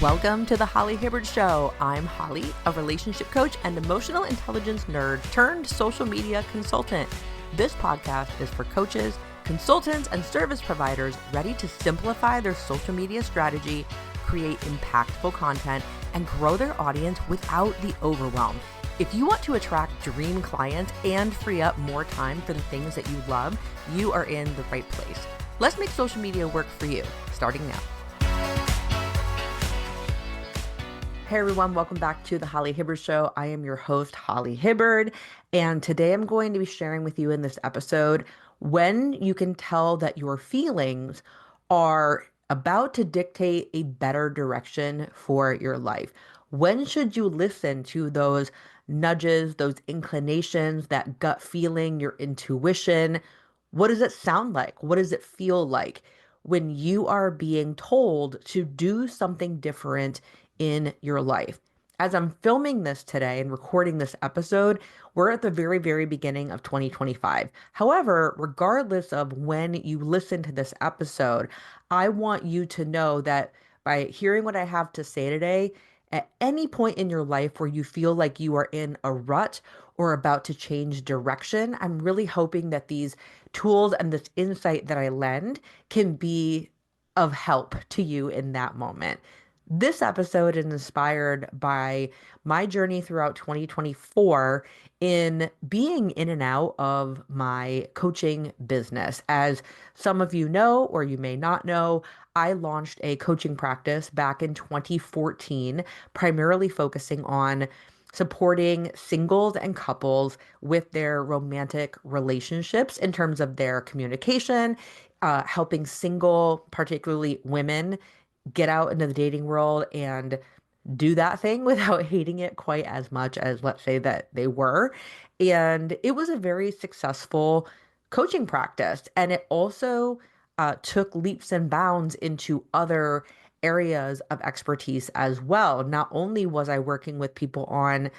Welcome to the Holly Hibbard Show. I'm Holly, a relationship coach and emotional intelligence nerd turned social media consultant. This podcast is for coaches, consultants, and service providers ready to simplify their social media strategy, create impactful content, and grow their audience without the overwhelm. If you want to attract dream clients and free up more time for the things that you love, you are in the right place. Let's make social media work for you, starting now. Hey everyone, welcome back to the Holly Hibbard Show. I am your host, Holly Hibbard, and today I'm going to be sharing with you in this episode when you can tell that your feelings are about to dictate a better direction for your life. When should you listen to those nudges, those inclinations, that gut feeling, your intuition? What does it sound like? What does it feel like when you are being told to do something different in your life? As I'm filming this today and recording this episode, we're at the very, very beginning of 2025. However, regardless of when you listen to this episode, I want you to know that by hearing what I have to say today, at any point in your life where you feel like you are in a rut or about to change direction, I'm really hoping that these tools and this insight that I lend can be of help to you in that moment. This episode is inspired by my journey throughout 2024 in being in and out of my coaching business. As some of you know, or you may not know, I launched a coaching practice back in 2014, primarily focusing on supporting singles and couples with their romantic relationships in terms of their communication, helping single, particularly women, get out into the dating world and do that thing without hating it quite as much as, let's say, that they were. And it was a very successful coaching practice. And it also took leaps and bounds into other areas of expertise as well. Not only was I working with people on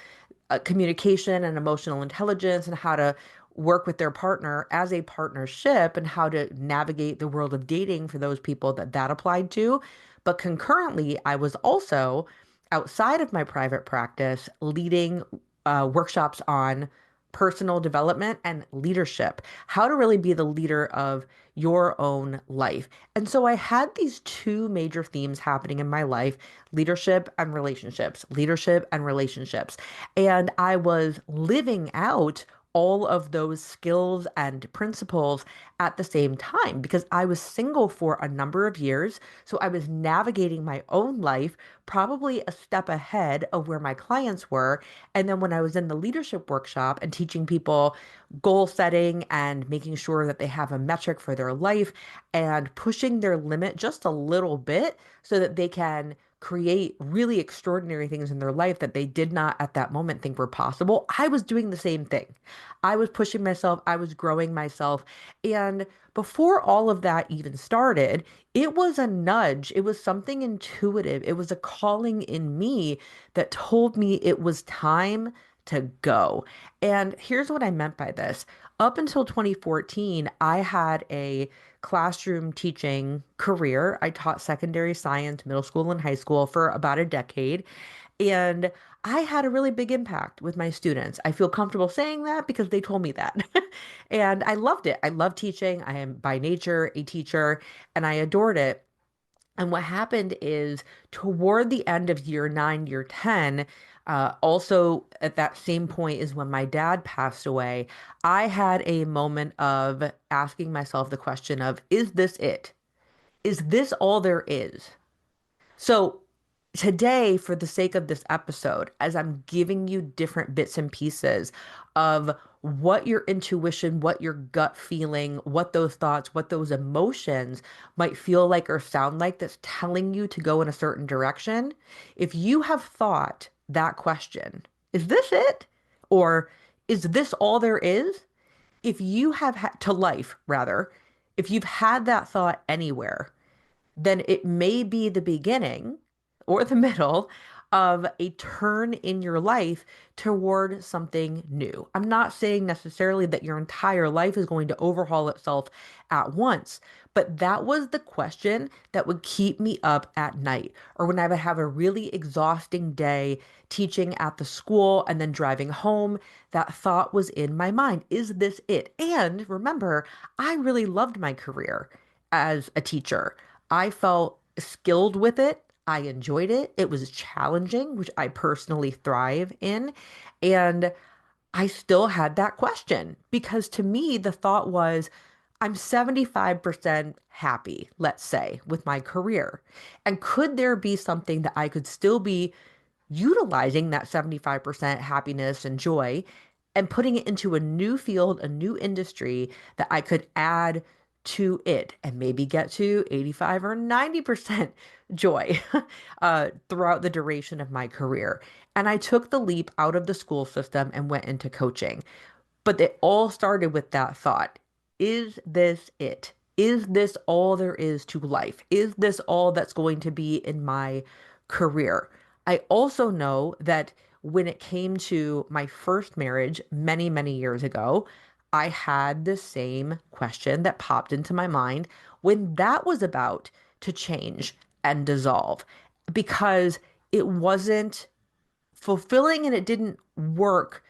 communication and emotional intelligence and how to work with their partner as a partnership and how to navigate the world of dating for those people that applied to. But concurrently, I was also outside of my private practice leading workshops on personal development and leadership, how to really be the leader of your own life. And so I had these two major themes happening in my life: leadership and relationships, leadership and relationships. And I was living out all of those skills and principles at the same time because I was single for a number of years. So I was navigating my own life, probably a step ahead of where my clients were. And then when I was in the leadership workshop and teaching people goal setting and making sure that they have a metric for their life and pushing their limit just a little bit so that they can create really extraordinary things in their life that they did not at that moment think were possible, I was doing the same thing. I was pushing myself, I was growing myself. And before all of that even started, it was a nudge. It was something intuitive. It was a calling in me that told me it was time to go. And here's what I meant by this. Up until 2014, I had a classroom teaching career. I taught secondary science, middle school and high school for about a decade. And I had a really big impact with my students. I feel comfortable saying that because they told me that. And I loved it. I love teaching. I am by nature a teacher and I adored it. And what happened is toward the end of year 9, year 10, also at that same point is when my dad passed away. I had a moment of asking myself the question of, is this it? Is this all there is? So today, for the sake of this episode, as I'm giving you different bits and pieces of what your intuition, what your gut feeling, what those thoughts, what those emotions might feel like or sound like that's telling you to go in a certain direction, if you have thought that question, is this it? Or is this all there is? If you have had to life, rather, if you've had that thought anywhere, then it may be the beginning or the middle of a turn in your life toward something new. I'm not saying necessarily that your entire life is going to overhaul itself at once, but that was the question that would keep me up at night, or when I would have a really exhausting day teaching at the school and then driving home. That thought was in my mind. Is this it? And remember, I really loved my career as a teacher. I felt skilled with it. I enjoyed it. It was challenging, which I personally thrive in. And I still had that question because to me, the thought was, I'm 75% happy, let's say, with my career. And could there be something that I could still be utilizing that 75% happiness and joy and putting it into a new field, a new industry that I could add to it and maybe get to 85 or 90% joy throughout the duration of my career. And I took the leap out of the school system and went into coaching. But it all started with that thought. Is this it? Is this all there is to life? Is this all that's going to be in my career? I also know that when it came to my first marriage many, many years ago, I had the same question that popped into my mind when that was about to change and dissolve because it wasn't fulfilling and it didn't work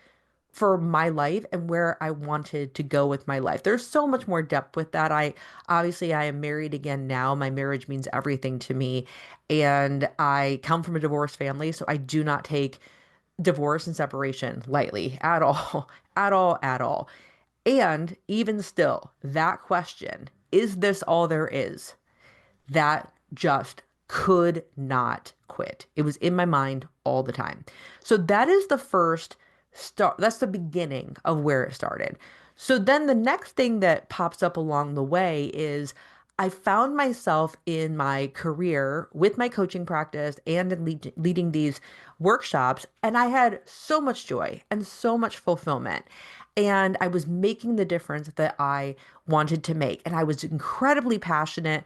for my life and where I wanted to go with my life. There's so much more depth with that. I am married again now. My marriage means everything to me. And I come from a divorced family, so I do not take divorce and separation lightly at all, at all, at all. And even still, that question, is this all there is? That just could not quit. It was in my mind all the time. So that is the first start. That's the beginning of where it started. So then the next thing that pops up along the way is I found myself in my career with my coaching practice and in leading these workshops, and I had so much joy and so much fulfillment. And I was making the difference that I wanted to make. And I was incredibly passionate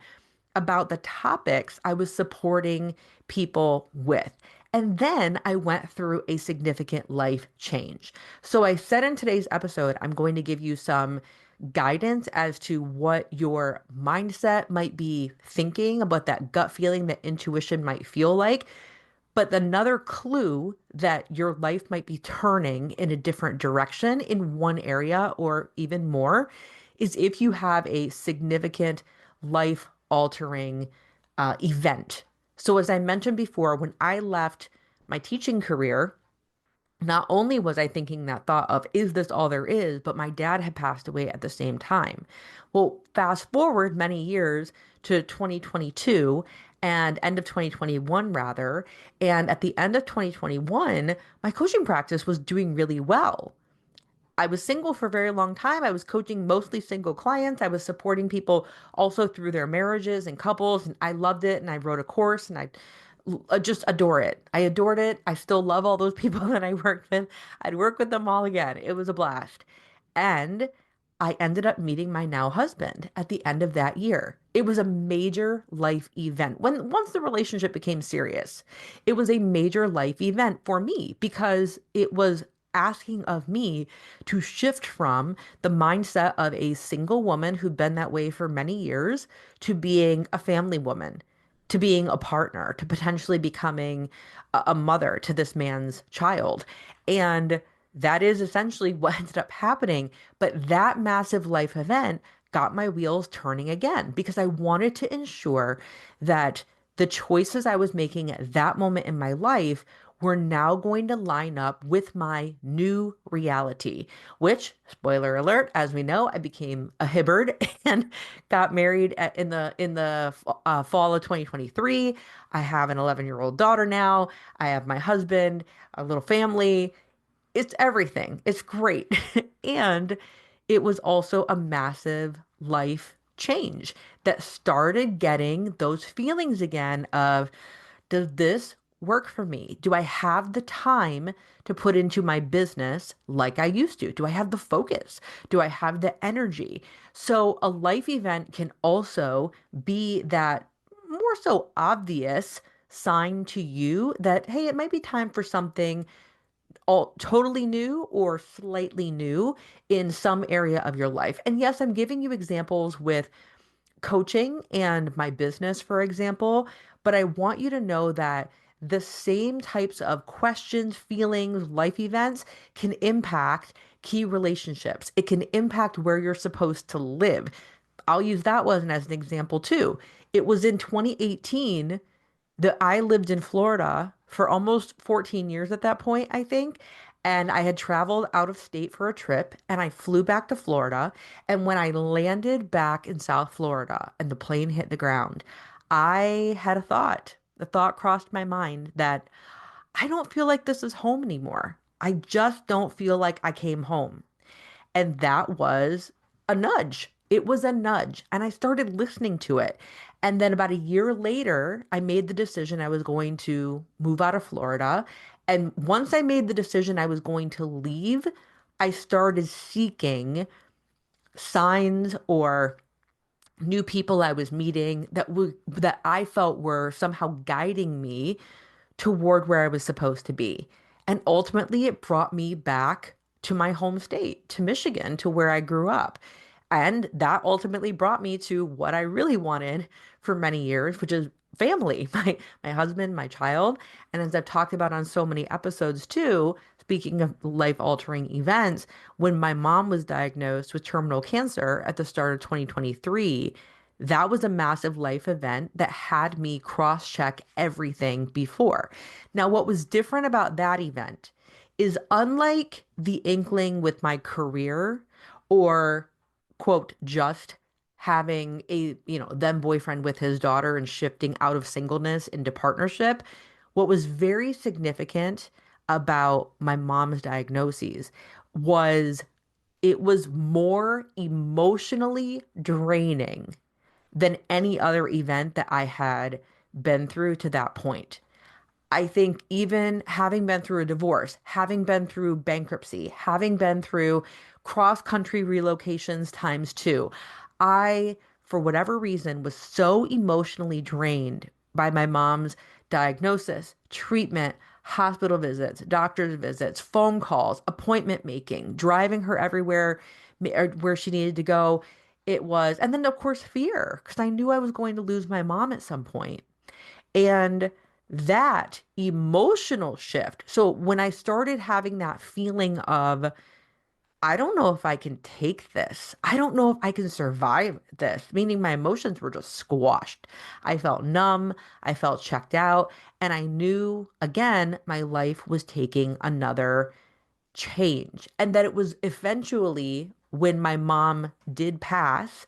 about the topics I was supporting people with. And then I went through a significant life change. So I said in today's episode, I'm going to give you some guidance as to what your mindset might be thinking about that gut feeling, that intuition might feel like. But another clue that your life might be turning in a different direction in one area or even more is if you have a significant life altering event. So, as I mentioned before, when I left my teaching career, not only was I thinking that thought of, is this all there is? But my dad had passed away at the same time. Well, fast forward many years to 2022 and end of 2021, rather. And at the end of 2021, my coaching practice was doing really well. I was single for a very long time. I was coaching mostly single clients. I was supporting people also through their marriages and couples, and I loved it. And I wrote a course, and I just adore it. I adored it. I still love all those people that I worked with. I'd work with them all again. It was a blast. And I ended up meeting my now husband at the end of that year. It was a major life event. When once the relationship became serious, it was a major life event for me because it was asking of me to shift from the mindset of a single woman who'd been that way for many years to being a family woman, to being a partner, to potentially becoming a mother to this man's child. And that is essentially what ended up happening. But that massive life event got my wheels turning again because I wanted to ensure that the choices I was making at that moment in my life were now going to line up with my new reality, which, spoiler alert, as we know, I became a Hibbard and got married in the fall of 2023. I have an 11-year-old daughter now. I have my husband, a little family. It's everything. It's great. And it was also a massive life change that started getting those feelings again of, does this work for me? Do I have the time to put into my business like I used to? Do I have the focus? Do I have the energy? So a life event can also be that more so obvious sign to you that, hey, it might be time for something all totally new or slightly new in some area of your life? And yes, I'm giving you examples with coaching and my business, for example, but I want you to know that the same types of questions, feelings, life events can impact key relationships. It can impact where you're supposed to live. I'll use that one as an example too. It was in 2018 that I lived in Florida for almost 14 years at that point, I think. And I had traveled out of state for a trip and I flew back to Florida. And when I landed back in South Florida and the plane hit the ground, I had a thought. The thought crossed my mind that I don't feel like this is home anymore. I just don't feel like I came home. And that was a nudge. It was a nudge. And I started listening to it. And then about a year later, I made the decision I was going to move out of Florida. And once I made the decision I was going to leave, I started seeking signs or new people I was meeting that I felt were somehow guiding me toward where I was supposed to be. And ultimately, it brought me back to my home state, to Michigan, to where I grew up. And that ultimately brought me to what I really wanted for many years, which is family, my husband, my child. And as I've talked about on so many episodes too, speaking of life-altering events, when my mom was diagnosed with terminal cancer at the start of 2023, that was a massive life event that had me cross-check everything before. Now, what was different about that event is unlike the inkling with my career or quote, just having a, then boyfriend with his daughter and shifting out of singleness into partnership, what was very significant about my mom's diagnoses was it was more emotionally draining than any other event that I had been through to that point. I think even having been through a divorce, having been through bankruptcy, having been through cross country relocations times two, I, for whatever reason, was so emotionally drained by my mom's diagnosis, treatment, hospital visits, doctor's visits, phone calls, appointment making, driving her everywhere where she needed to go. It was, and then of course, fear, because I knew I was going to lose my mom at some point. And that emotional shift. So when I started having that feeling of, I don't know if I can take this. I don't know if I can survive this, meaning my emotions were just squashed. I felt numb. I felt checked out. And I knew, again, my life was taking another change. And that it was eventually when my mom did pass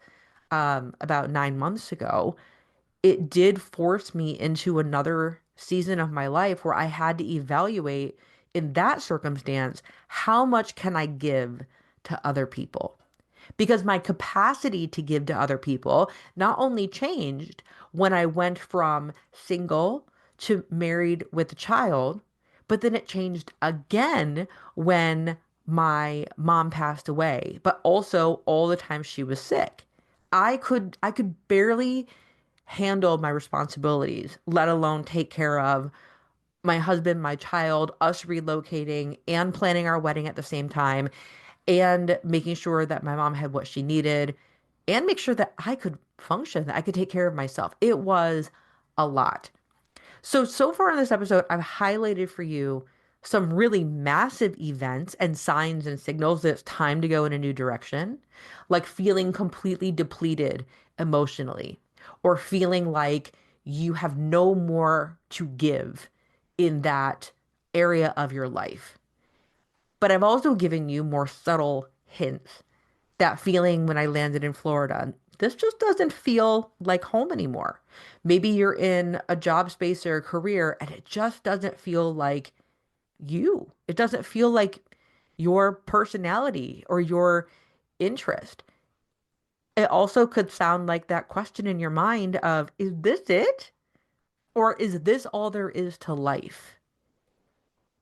about 9 months ago, it did force me into another season of my life where I had to evaluate in that circumstance, how much can I give to other people? Because my capacity to give to other people not only changed when I went from single to married with a child, but then it changed again when my mom passed away, but also all the time she was sick. I could barely handle my responsibilities, let alone take care of my husband, my child, us relocating and planning our wedding at the same time, and making sure that my mom had what she needed, and make sure that I could function, that I could take care of myself. It was a lot. So far in this episode, I've highlighted for you some really massive events and signs and signals that it's time to go in a new direction, like feeling completely depleted emotionally, or feeling like you have no more to give in that area of your life. But I've also given you more subtle hints. That feeling when I landed in Florida, this just doesn't feel like home anymore. Maybe you're in a job space or a career and it just doesn't feel like you. It doesn't feel like your personality or your interest. It also could sound like that question in your mind of, is this it? Or is this all there is to life?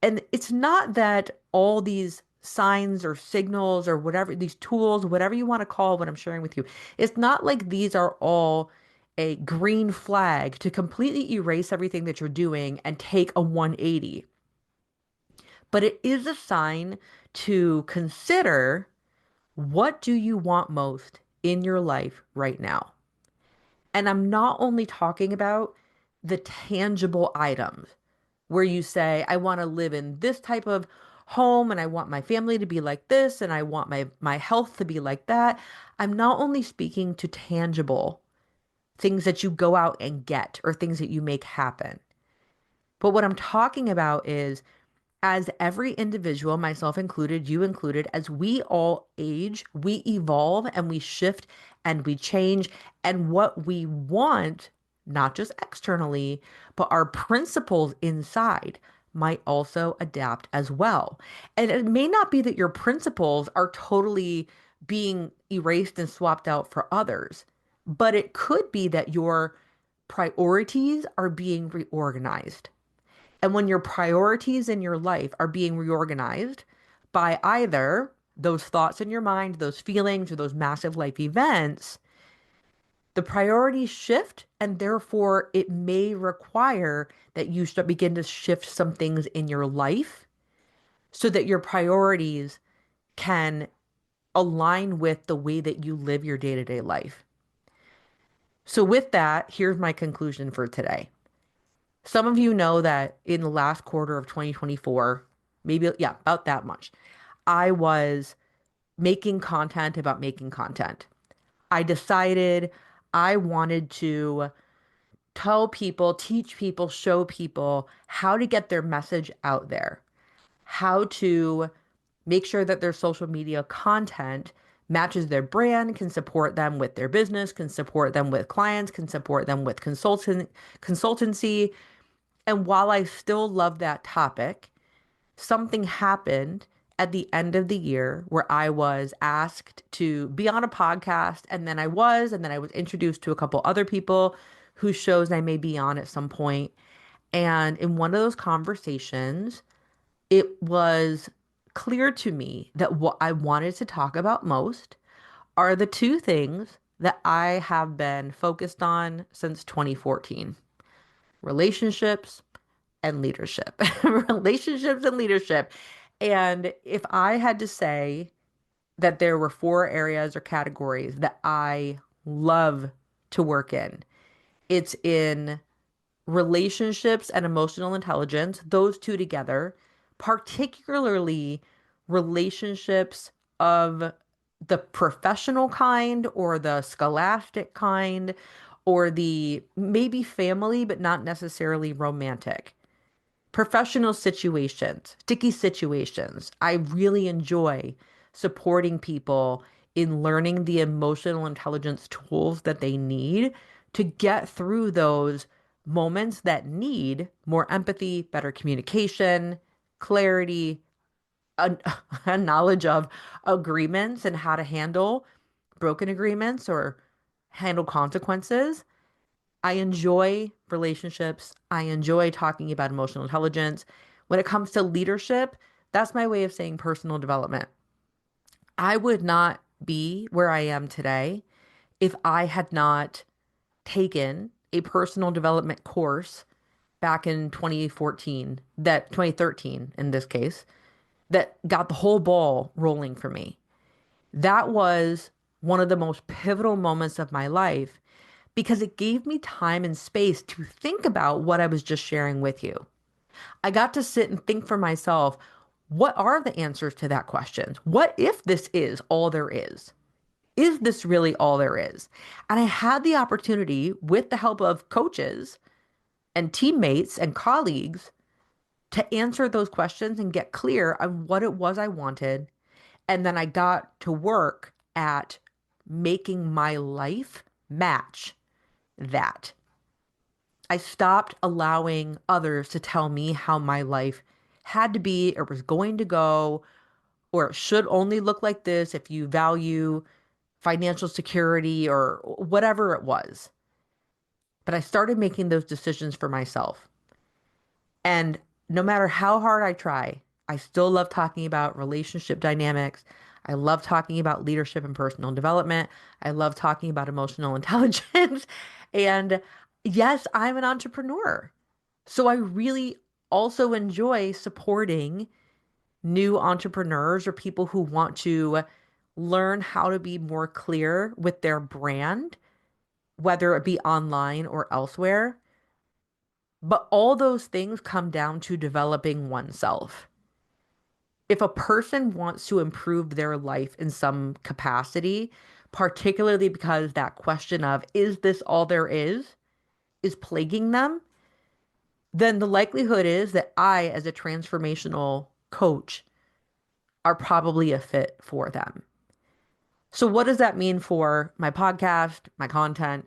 And it's not that all these signs or signals or whatever, these tools, whatever you want to call what I'm sharing with you, it's not like these are all a green flag to completely erase everything that you're doing and take a 180. But it is a sign to consider, what do you want most in your life right now? And I'm not only talking about the tangible items where you say, I want to live in this type of home and I want my family to be like this and I want my health to be like that. I'm not only speaking to tangible things that you go out and get or things that you make happen. But what I'm talking about is, as every individual, myself included, you included, as we all age, we evolve and we shift and we change. And what we want, not just externally, but our principles inside might also adapt as well. And it may not be that your principles are totally being erased and swapped out for others, but it could be that your priorities are being reorganized. And when your priorities in your life are being reorganized by either those thoughts in your mind, those feelings, or those massive life events, the priorities shift, and therefore it may require that you start begin to shift some things in your life so that your priorities can align with the way that you live your day-to-day life. So with that, here's my conclusion for today. Some of you know that in the last quarter of 2024, maybe, yeah, about that much, I was making content about making content. I decided I wanted to tell people, teach people, show people how to get their message out there, how to make sure that their social media content matches their brand, can support them with their business, can support them with clients, can support them with consultancy. And while I still love that topic, something happened at the end of the year where I was asked to be on a podcast, and then I was introduced to a couple other people whose shows I may be on at some point. And in one of those conversations, it was clear to me that what I wanted to talk about most are the two things that I have been focused on since 2014: relationships and leadership. Relationships and leadership. And if I had to say that there were four areas or categories that I love to work in, it's in relationships and emotional intelligence, those two together, particularly relationships of the professional kind or the scholastic kind or the maybe family, but not necessarily romantic. Professional situations, sticky situations. I really enjoy supporting people in learning the emotional intelligence tools that they need to get through those moments that need more empathy, better communication, clarity, a, a knowledge of agreements and how to handle broken agreements or handle consequences. I enjoy relationships. I enjoy talking about emotional intelligence. When it comes to leadership, that's my way of saying personal development. I would not be where I am today if I had not taken a personal development course back in 2014, that 2013 in this case, that got the whole ball rolling for me. That was one of the most pivotal moments of my life because it gave me time and space to think about what I was just sharing with you. I got to sit and think for myself, what are the answers to that question? What if this is all there is? Is this really all there is? And I had the opportunity, with the help of coaches and teammates and colleagues, to answer those questions and get clear on what it was I wanted. And then I got to work at making my life match that. I stopped allowing others to tell me how my life had to be or was going to go, or it should only look like this if you value financial security or whatever it was. But I started making those decisions for myself. And no matter how hard I try, I still love talking about relationship dynamics. I love talking about leadership and personal development. I love talking about emotional intelligence. And yes, I'm an entrepreneur. So I really also enjoy supporting new entrepreneurs or people who want to learn how to be more clear with their brand, whether it be online or elsewhere. But all those things come down to developing oneself. If a person wants to improve their life in some capacity, particularly because that question of, is this all there is plaguing them, then the likelihood is that I, as a transformational coach, are probably a fit for them. So, what does that mean for my podcast, my content?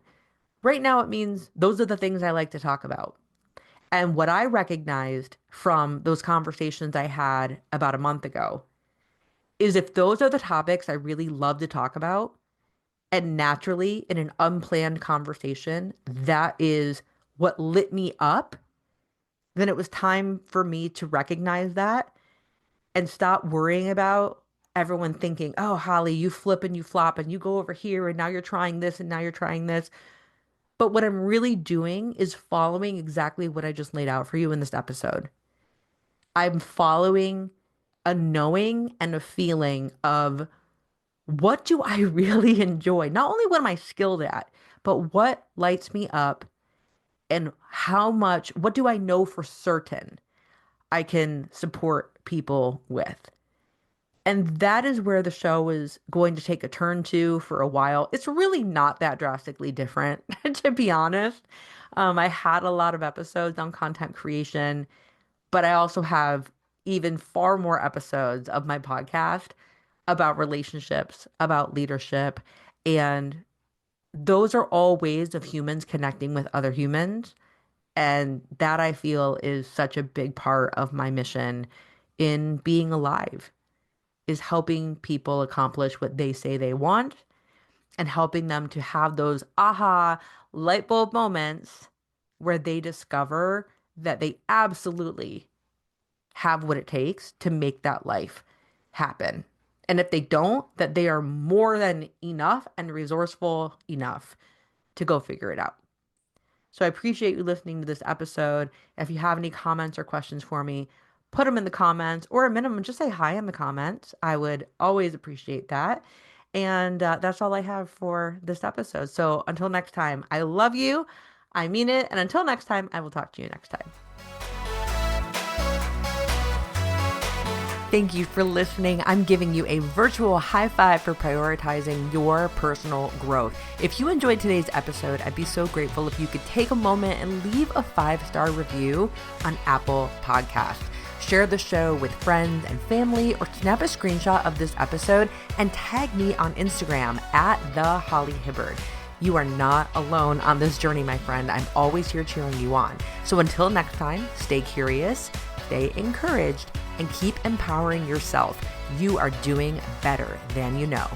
Right now, it means those are the things I like to talk about. And what I recognized from those conversations I had about a month ago is if those are the topics I really love to talk about, and naturally in an unplanned conversation, that is what lit me up, then it was time for me to recognize that and stop worrying about everyone thinking, oh, Holly, you flip and you flop and you go over here and now you're trying this and now you're trying this. But what I'm really doing is following exactly what I just laid out for you in this episode. I'm following a knowing and a feeling of what do I really enjoy? Not only what am I skilled at, but what lights me up and what do I know for certain I can support people with? And that is where the show is going to take a turn to for a while. It's really not that drastically different, to be honest. I had a lot of episodes on content creation, but I also have even far more episodes of my podcast about relationships, about leadership. And those are all ways of humans connecting with other humans. And that I feel is such a big part of my mission in being alive, is helping people accomplish what they say they want and helping them to have those aha light bulb moments where they discover that they absolutely have what it takes to make that life happen. And if they don't, that they are more than enough and resourceful enough to go figure it out. So I appreciate you listening to this episode. If you have any comments or questions for me, put them in the comments, or at minimum, just say hi in the comments. I would always appreciate that. And that's all I have for this episode. So until next time, I love you. I mean it. And until next time, I will talk to you next time. Thank you for listening. I'm giving you a virtual high five for prioritizing your personal growth. If you enjoyed today's episode, I'd be so grateful if you could take a moment and leave a 5-star review on Apple Podcasts. Share the show with friends and family, or snap a screenshot of this episode and tag me on Instagram at thehollyhibbard. You are not alone on this journey, my friend. I'm always here cheering you on. So until next time, stay curious, stay encouraged, and keep empowering yourself. You are doing better than you know.